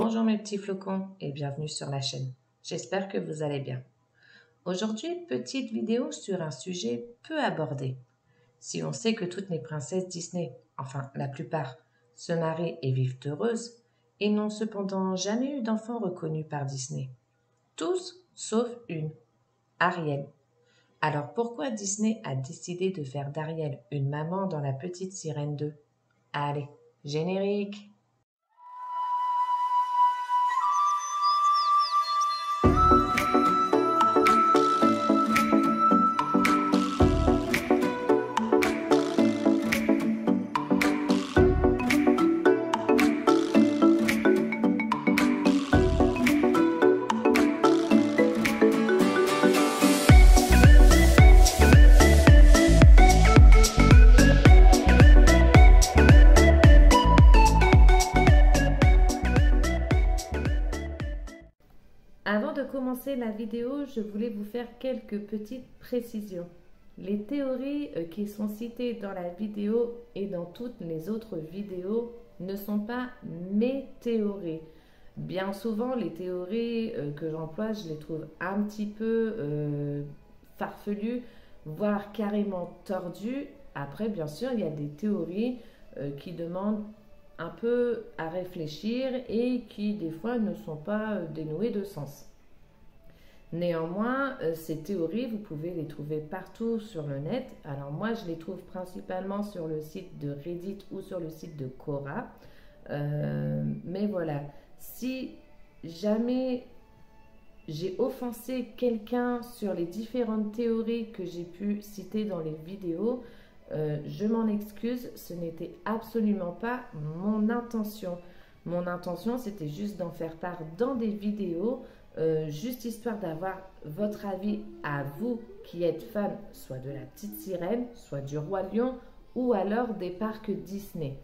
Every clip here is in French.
Bonjour mes petits flocons et bienvenue sur la chaîne. J'espère que vous allez bien. Aujourd'hui, petite vidéo sur un sujet peu abordé. Si on sait que toutes les princesses Disney, enfin la plupart, se marient et vivent heureuses, et n'ont cependant jamais eu d'enfants reconnus par Disney. Tous sauf une, Ariel. Alors pourquoi Disney a décidé de faire d'Ariel une maman dans La Petite Sirène 2? Allez, générique! Avant de commencer la vidéo, je voulais vous faire quelques petites précisions. Les théories qui sont citées dans la vidéo et dans toutes les autres vidéos ne sont pas mes théories. Bien souvent, les théories que j'emploie, je les trouve un petit peu farfelues, voire carrément tordues. Après, bien sûr, il y a des théories qui demandent un peu à réfléchir et qui des fois ne sont pas dénouées de sens. Néanmoins, ces théories, vous pouvez les trouver partout sur le net. Alors moi, je les trouve principalement sur le site de Reddit ou sur le site de Quora. Mais voilà, si jamais j'ai offensé quelqu'un sur les différentes théories que j'ai pu citer dans les vidéos, je m'en excuse, ce n'était absolument pas mon intention. Mon intention, c'était juste d'en faire part dans des vidéos, juste histoire d'avoir votre avis à vous qui êtes fan soit de la Petite Sirène, soit du Roi Lion ou alors des parcs Disney.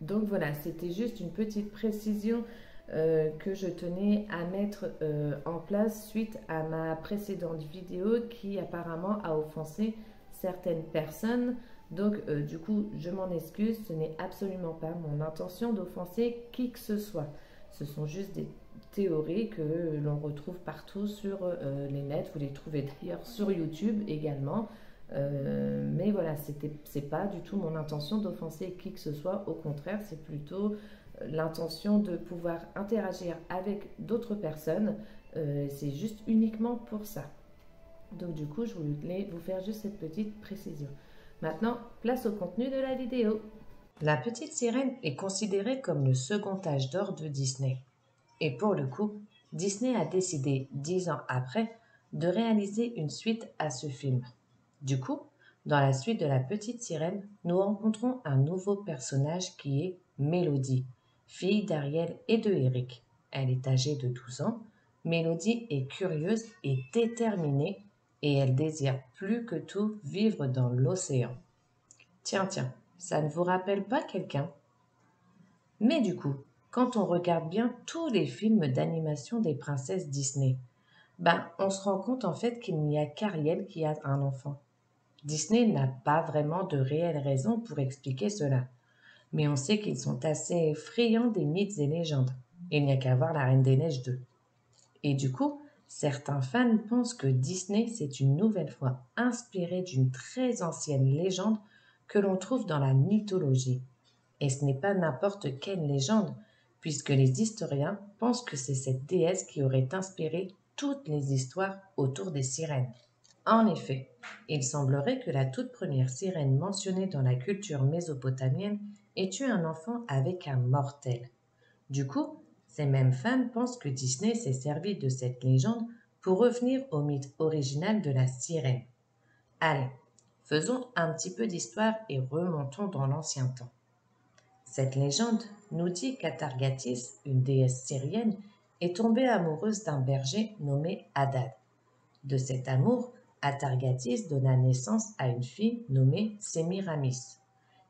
Donc voilà, c'était juste une petite précision que je tenais à mettre en place suite à ma précédente vidéo qui apparemment a offensé certaines personnes. Donc du coup, je m'en excuse, ce n'est absolument pas mon intention d'offenser qui que ce soit. Ce sont juste des théories que l'on retrouve partout sur les nets. Vous les trouvez d'ailleurs sur YouTube également. Mais voilà, c'est pas du tout mon intention d'offenser qui que ce soit. Au contraire, c'est plutôt l'intention de pouvoir interagir avec d'autres personnes. C'est juste uniquement pour ça. Donc du coup, je voulais vous faire juste cette petite précision. Maintenant, place au contenu de la vidéo. La Petite Sirène est considérée comme le second âge d'or de Disney. Et pour le coup, Disney a décidé, 10 ans après, de réaliser une suite à ce film. Du coup, dans la suite de La Petite Sirène, nous rencontrons un nouveau personnage qui est Mélodie, fille d'Ariel et de Eric. Elle est âgée de 12 ans. Mélodie est curieuse et déterminée et elle désire plus que tout vivre dans l'océan. Tiens, ça ne vous rappelle pas quelqu'un? Mais du coup, quand on regarde bien tous les films d'animation des princesses Disney, on se rend compte en fait qu'il n'y a qu'Ariel qui a un enfant. Disney n'a pas vraiment de réelles raisons pour expliquer cela, mais on sait qu'ils sont assez friands des mythes et légendes. Il n'y a qu'à voir La Reine des Neiges 2. Et du coup, certains fans pensent que Disney s'est une nouvelle fois inspiré d'une très ancienne légende que l'on trouve dans la mythologie. Et ce n'est pas n'importe quelle légende, puisque les historiens pensent que c'est cette déesse qui aurait inspiré toutes les histoires autour des sirènes. En effet, il semblerait que la toute première sirène mentionnée dans la culture mésopotamienne ait eu un enfant avec un mortel. Du coup, ces mêmes fans pensent que Disney s'est servi de cette légende pour revenir au mythe original de la sirène. Allez, faisons un petit peu d'histoire et remontons dans l'ancien temps. Cette légende nous dit qu'Atargatis, une déesse syrienne, est tombée amoureuse d'un berger nommé Hadad. De cet amour, Atargatis donna naissance à une fille nommée Sémiramis.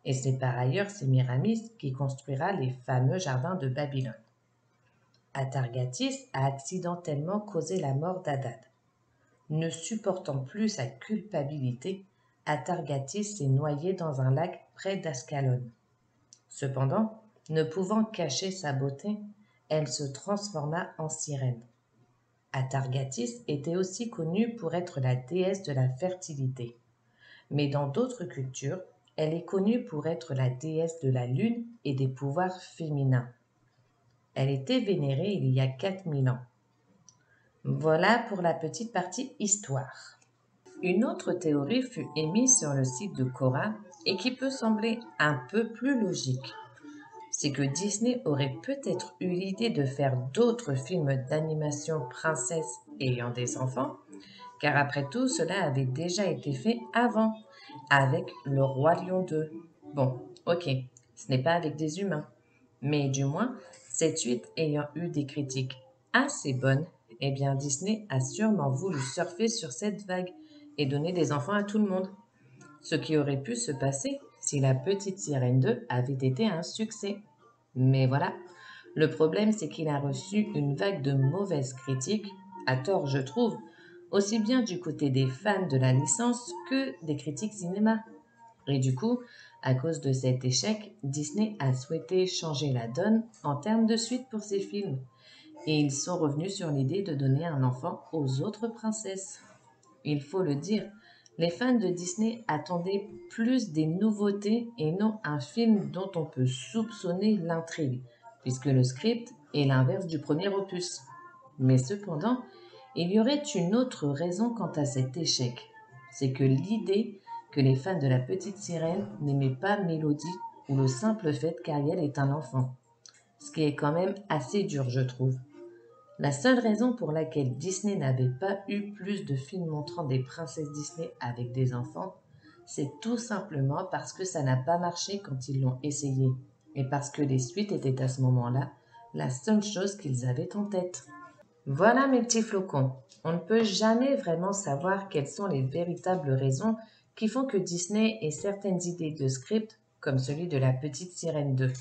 Et c'est par ailleurs Sémiramis qui construira les fameux jardins de Babylone. Atargatis a accidentellement causé la mort d'Hadad. Ne supportant plus sa culpabilité, Atargatis s'est noyé dans un lac près d'Ascalon. Cependant, ne pouvant cacher sa beauté, elle se transforma en sirène. Atargatis était aussi connue pour être la déesse de la fertilité. Mais dans d'autres cultures, elle est connue pour être la déesse de la lune et des pouvoirs féminins. Elle était vénérée il y a 4000 ans. Voilà pour la petite partie histoire. Une autre théorie fut émise sur le site de Quora et qui peut sembler un peu plus logique. C'est que Disney aurait peut-être eu l'idée de faire d'autres films d'animation princesse ayant des enfants, car après tout, cela avait déjà été fait avant, avec Le Roi Lion 2. Bon, ok, ce n'est pas avec des humains, mais du moins, cette suite ayant eu des critiques assez bonnes, eh bien Disney a sûrement voulu surfer sur cette vague et donner des enfants à tout le monde. Ce qui aurait pu se passer si La Petite Sirène 2 avait été un succès. Mais voilà, le problème c'est qu'il a reçu une vague de mauvaises critiques, à tort je trouve, aussi bien du côté des fans de la licence que des critiques cinéma. Et du coup, à cause de cet échec, Disney a souhaité changer la donne en termes de suite pour ses films. Et ils sont revenus sur l'idée de donner un enfant aux autres princesses. Il faut le dire, les fans de Disney attendaient plus des nouveautés et non un film dont on peut soupçonner l'intrigue, puisque le script est l'inverse du premier opus. Mais cependant, il y aurait une autre raison quant à cet échec. C'est que l'idée que les fans de La Petite Sirène n'aimaient pas Mélodie ou le simple fait qu'Ariel est un enfant. Ce qui est quand même assez dur, je trouve. La seule raison pour laquelle Disney n'avait pas eu plus de films montrant des princesses Disney avec des enfants, c'est tout simplement parce que ça n'a pas marché quand ils l'ont essayé, et parce que les suites étaient à ce moment-là la seule chose qu'ils avaient en tête. Voilà mes petits flocons, on ne peut jamais vraiment savoir quelles sont les véritables raisons qui font que Disney ait certaines idées de script, comme celui de La Petite Sirène 2.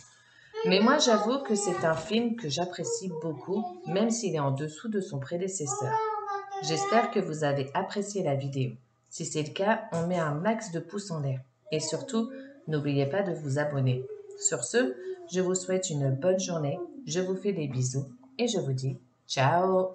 Mais moi, j'avoue que c'est un film que j'apprécie beaucoup, même s'il est en dessous de son prédécesseur. J'espère que vous avez apprécié la vidéo. Si c'est le cas, on met un max de pouces en l'air. Et surtout, n'oubliez pas de vous abonner. Sur ce, je vous souhaite une bonne journée, je vous fais des bisous et je vous dis ciao!